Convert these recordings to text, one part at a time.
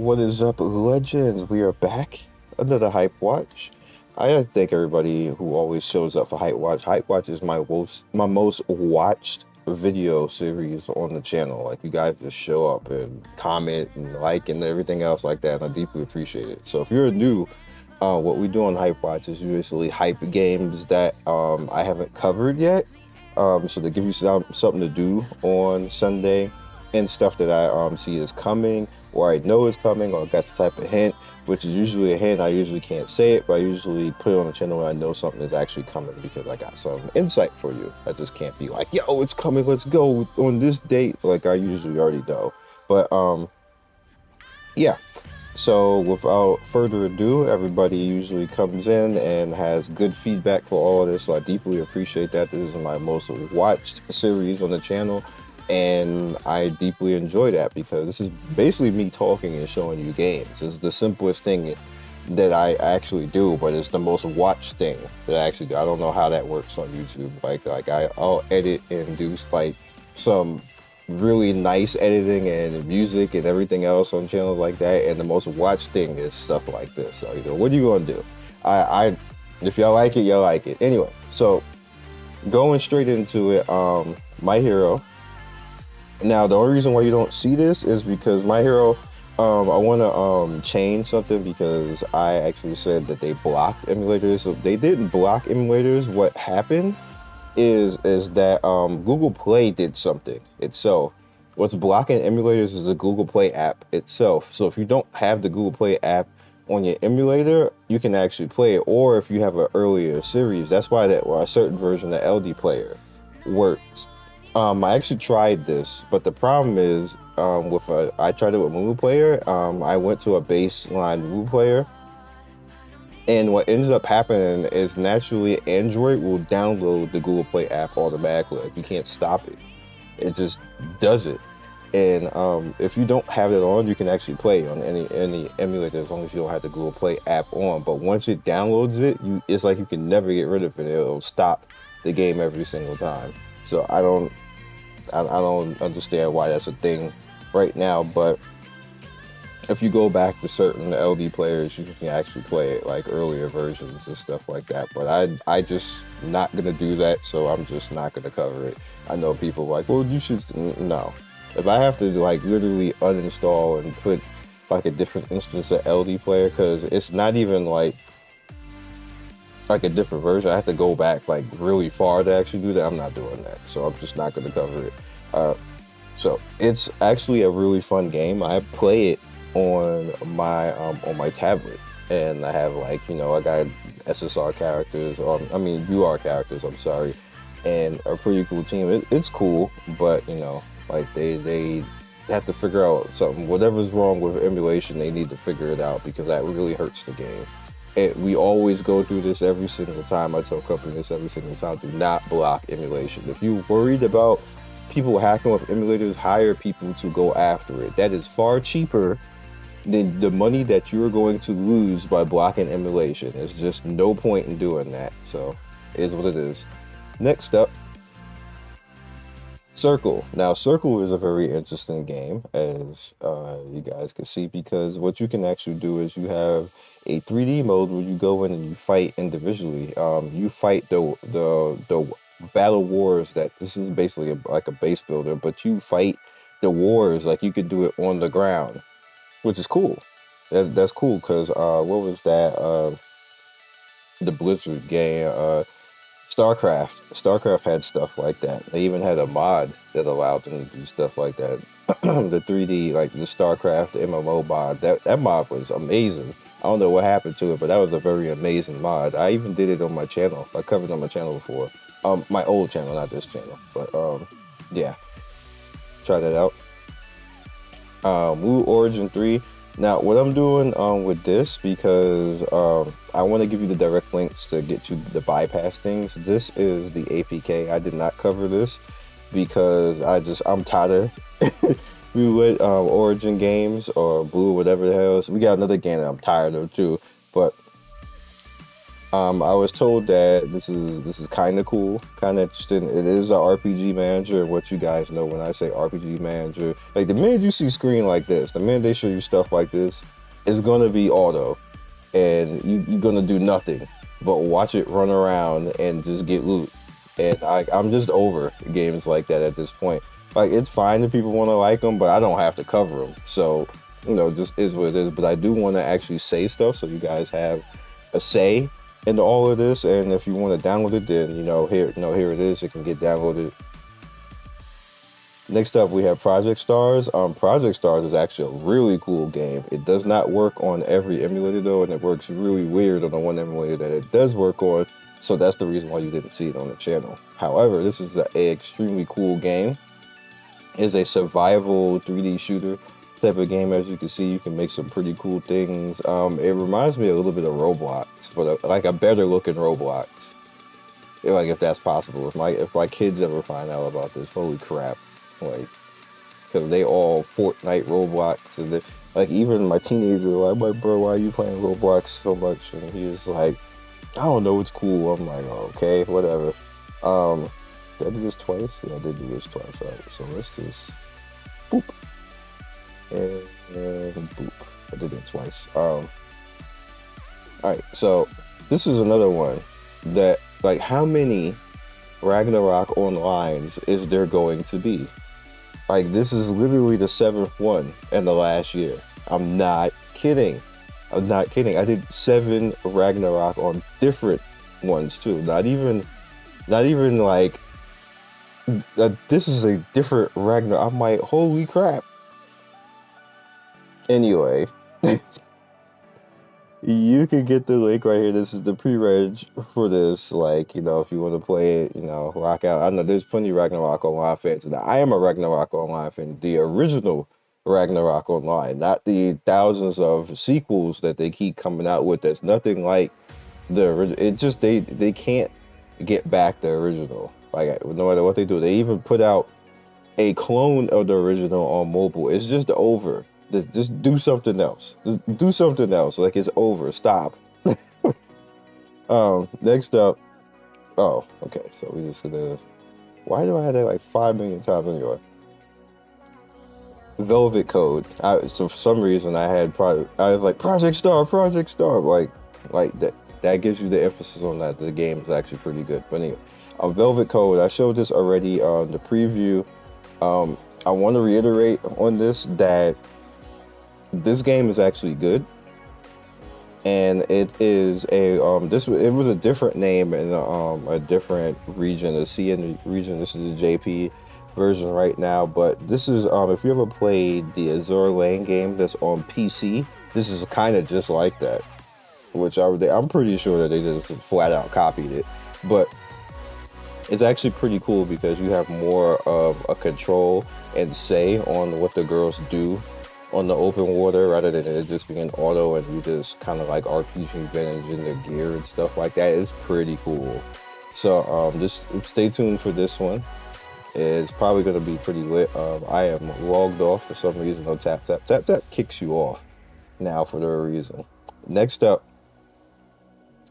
What is up, legends? We are back under the HypeWatch. I thank everybody who always shows up for HypeWatch. HypeWatch is my most watched video series on the channel. Like, you guys just show up and comment and like and everything else like that, and I deeply appreciate it. So if you're new, what we do on HypeWatch is usually hype games that I haven't covered yet. So they give you something to do on Sunday, and stuff that I see is coming, or I know is coming, or that's the type of hint, which is usually a hint. I usually can't say it, but I usually put it on the channel when I know something is actually coming, because I got some insight for you. I just can't be like, yo, it's coming, let's go on this date, like I usually already know. But yeah. So without further ado, everybody usually comes in and has good feedback for all of this, so I deeply appreciate that. This is my most watched series on the channel, and I deeply enjoy that because this is basically me talking and showing you games. It's the simplest thing that I actually do, but it's the most watched thing that I actually do. I don't know how that works on YouTube. I'll edit and do like some really nice editing and music and everything else on channels like that, and the most watched thing is stuff like this. So, what are you gonna do? I if y'all like it, y'all like it. Anyway, so going straight into it, My Hero. Now, the only reason why you don't see this is because My Hero, I want to change something, because I actually said that they blocked emulators. So they didn't block emulators. What happened is that Google Play did something itself. What's blocking emulators is the Google Play app itself. So if you don't have the Google Play app on your emulator, you can actually play it. Or if you have an earlier series, that's why a certain version of LD Player works. I actually tried this, but the problem is I tried it with Moo Player. I went to a baseline Moo Player, and what ends up happening is naturally Android will download the Google Play app automatically. Like, you can't stop it. It just does it. And if you don't have it on, you can actually play on any emulator as long as you don't have the Google Play app on. But once it downloads it, it's like you can never get rid of it. It'll stop the game every single time. So I don't understand why that's a thing right now, but if you go back to certain LD players, you can actually play it like earlier versions and stuff like that. But I just not gonna do that, so I'm just not gonna cover it. I know people like, well, you should. No, if I have to like literally uninstall and put like a different instance of LD player, because it's not even like a different version, I have to go back like really far to actually do that. I'm not doing that, so I'm just not gonna cover it. So it's actually a really fun game. I play it on my tablet, and I have I got SSR characters, UR characters, I'm sorry, and a pretty cool team. It's cool, but they have to figure out something. Whatever's wrong with emulation, they need to figure it out, because that really hurts the game. We always go through this every single time. I tell companies this every single time: do not block emulation. If you're worried about people hacking with emulators, hire people to go after it. That is far cheaper than the money that you're going to lose by blocking emulation. There's just no point in doing that. So it is what it is. Next up, Circle. Now, Circle is a very interesting game, as you guys can see, because what you can actually do is you have a 3D mode where you go in and you fight individually. You fight the battle wars. That this is basically like a base builder, but you fight the wars like you could do it on the ground, which is cool. That's cool, because what was that? The Blizzard game, StarCraft had stuff like that. They even had a mod that allowed them to do stuff like that. The 3D, like the StarCraft MMO mod, that mod was amazing. I don't know what happened to it, but that was a very amazing mod. I even did it on my channel. I covered it on my channel before. My old channel, not this channel. But yeah, try that out. Woo Origin 3. Now, what I'm doing with this, because I want to give you the direct links to get you the bypass things. This is the APK. I did not cover this because I'm tired of Blue Origin games, or Blue, whatever the hell. So we got another game that I'm tired of too. But I was told that this is kind of cool, kind of interesting. It is a RPG manager. What you guys know when I say RPG manager, like the minute you see screen like this, the minute they show you stuff like this, it's gonna be auto, and you're gonna do nothing but watch it run around and just get loot. And I'm just over games like that at this point. Like it's fine if people want to like them, but I don't have to cover them. So just is what it is. But I do want to actually say stuff so you guys have a say into all of this. And if you want to download it, then here it is. It can get downloaded. Next up, we have Project Stars. Project Stars is actually a really cool game. It does not work on every emulator though, and it works really weird on the one emulator that it does work on. So that's the reason why you didn't see it on the channel. However, this is an extremely cool game. It's a survival 3D shooter type of game. As you can see, you can make some pretty cool things. It reminds me a little bit of Roblox, but like a better looking Roblox. Like if that's possible. If my kids ever find out about this, holy crap. Like, because they all Fortnite, Roblox, and like even my teenager, like, my bro, why are you playing Roblox so much? And he was like, I don't know, it's cool. I'm like, oh, okay, whatever. Did I do this twice? Yeah, I did do this twice. All right, so let's just boop and boop. I did it twice. All right, so this is another one that, like, how many Ragnarok Onlines is there going to be? Like, this is literally the 7th one in the last year. I'm not kidding. I'm not kidding. I did 7 Ragnarok on different ones too. Not even like this is a different Ragnarok. I'm like, holy crap. Anyway, you can get the link right here. This is the pre-reg for this. Like, if you want to play it, rock out. I know there's plenty of Ragnarok Online fans. Now, I am a Ragnarok Online fan. The original Ragnarok Online, not the thousands of sequels that they keep coming out with. That's nothing like the original. It's just they can't get back the original. Like, no matter what they do, they even put out a clone of the original on mobile. It's just over. Just do something else. Just do something else. Like, it's over. Stop. Next up. Oh, okay. So we're just gonna. Why do I have that like 5 million times anyway? Velvet Code. So for some reason I was like Project Star, like that gives you the emphasis on that. The game is actually pretty good. But anyway, Velvet Code. I showed this already on the preview. I want to reiterate on this that this game is actually good, and it is a it was a different name in a different region, the CN region. This is a JP version right now, but this is if you ever played the Azure Lane game that's on PC, this is kind of just like that, which I'm pretty sure that they just flat out copied it, but it's actually pretty cool because you have more of a control and say on what the girls do on the open water rather than it just being auto and you just kind of like RPG managing their gear and stuff like that. It's pretty cool. So just stay tuned for this one. It's probably going to be pretty lit. I am logged off for some reason. No, tap kicks you off now for no reason. Next up,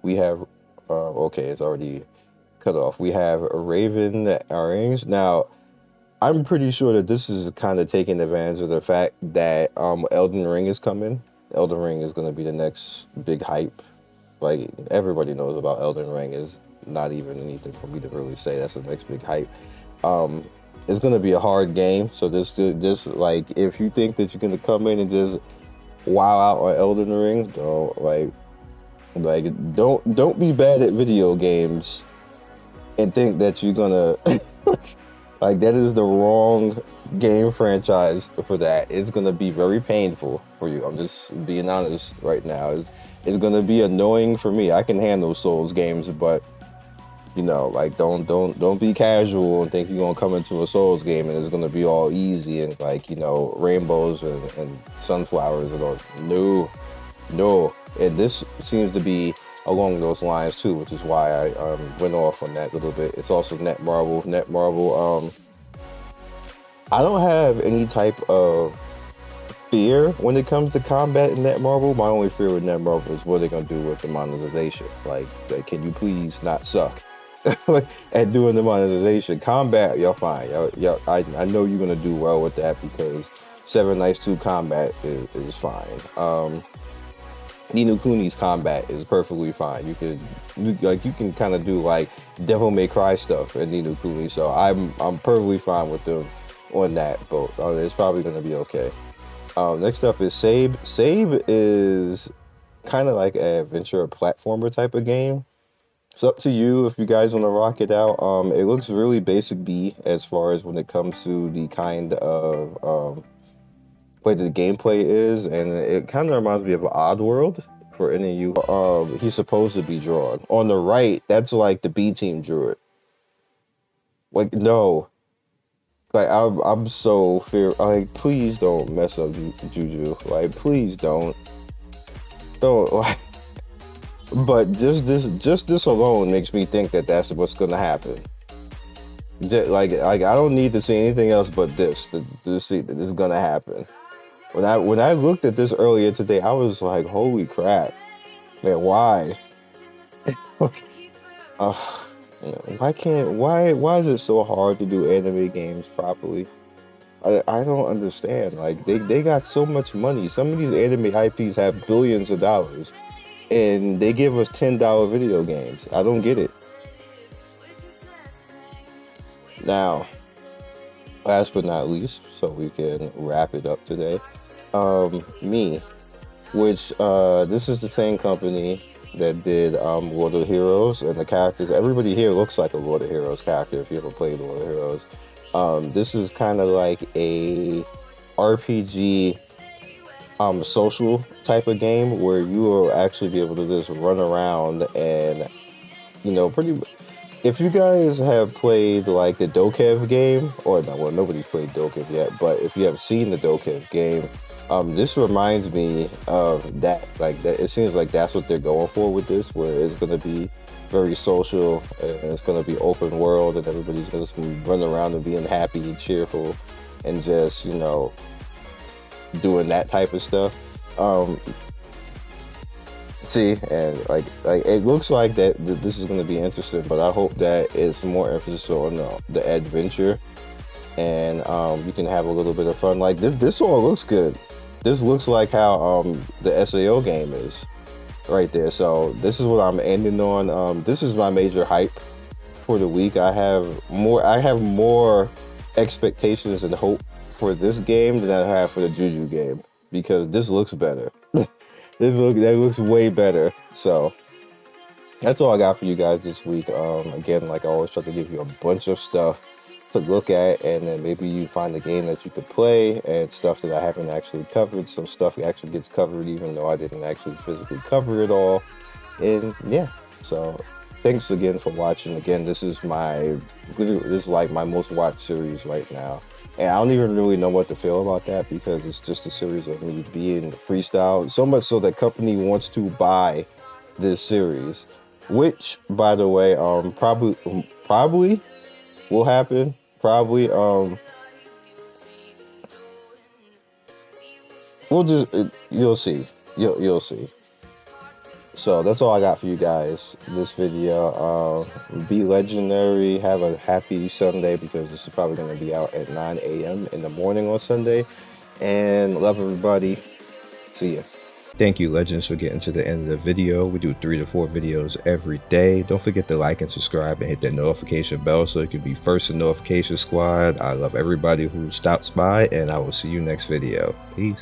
we have okay, it's already cut off. We have Raven Orange. Now, I'm pretty sure that this is kind of taking advantage of the fact that Elden Ring is coming. Elden Ring is going to be the next big hype. Like, everybody knows about Elden Ring. Is not even anything for me to really say. That's the next big hype. It's going to be a hard game. So this like, if you think that you're going to come in and just wow out on Elden Ring, don't be bad at video games and think that you're gonna like, that is the wrong game franchise for that. It's gonna be very painful for you. I'm just being honest right now. It's gonna be annoying for me. I can handle Souls games, but like, don't be casual and think you're gonna come into a Souls game and it's gonna be all easy and like, rainbows and sunflowers and all. No. And this seems to be along those lines too, which is why I went off on that a little bit. It's also Netmarble. I don't have any type of fear when it comes to combat in Netmarble. My only fear with Netmarble is what they're gonna do with the monetization. Like can you please not suck at doing the monetization? Combat, y'all fine. Y'all, I know you're gonna do well with that because Seven Nights 2 combat is fine. Ni no Kuni's combat is perfectly fine. You can kind of do like Devil May Cry stuff in Ni no Kuni, so I'm perfectly fine with them on that. But it's probably gonna be okay. Next up is Sabe. Sabe is kind of like an adventure platformer type of game. It's up to you if you guys want to rock it out. It looks really basic B as far as when it comes to the kind of way the gameplay is, and it kind of reminds me of Oddworld for any of you. He's supposed to be drawn. On the right, that's like the B team drew it. Like, no. Like, I'm so fear. Like, please don't mess up Juju. Like, please don't. Don't, like. But just this alone makes me think that that's what's gonna happen. Like I don't need to see anything else but this to see that this is gonna happen. When I looked at this earlier today, I was like, holy crap, man, why? Why is it so hard to do anime games properly? I don't understand. Like they got so much money. Some of these anime IPs have billions of dollars, and they give us $10 video games. I don't get it. Now, last but not least, so we can wrap it up today. Me, which this is the same company that did Lord of Heroes, and the characters, everybody here looks like a Lord of Heroes character if you ever played Lord of Heroes. This is kind of like a RPG social type of game where you will actually be able to just run around and, you know, if you guys have played like the Dokev game, or no, well, nobody's played Dokev yet, but if you have seen the Dokev game, this reminds me of that. Like that, it seems like that's what they're going for with this, where it's going to be very social and it's going to be open world, and everybody's going to run around and being happy and cheerful and just, you know, doing that type of stuff. See, and like it looks like that this is going to be interesting, but I hope that it's more emphasis on the adventure, and you can have a little bit of fun. Like this all looks good. This looks like how the SAO game is right there. So this is what I'm ending on. This is my major hype for the week. I have more expectations and hope for this game than I have for the Juju game, because this looks better. That looks way better. So that's all I got for you guys this week. Again, like I always try to give you a bunch of stuff to look at, and then maybe you find a game that you could play, and stuff that I haven't actually covered. Some stuff actually gets covered even though I didn't actually physically cover it all. And yeah, so thanks again for watching. Again, this is like my most watched series right now. And I don't even really know what to feel about that, because it's just a series of me being freestyle. So much so that company wants to buy this series, which, by the way, probably will happen. Probably, we'll just you'll see. You'll see. So that's all I got for you guys this video. Be legendary. Have a happy Sunday, because this is probably going to be out at 9 a.m. in the morning on Sunday. And love everybody. See ya. Thank you, Legends, for getting to the end of the video. We do 3 to 4 videos every day. Don't forget to like and subscribe and hit that notification bell so you can be first in notification squad. I love everybody who stops by, and I will see you next video. Peace.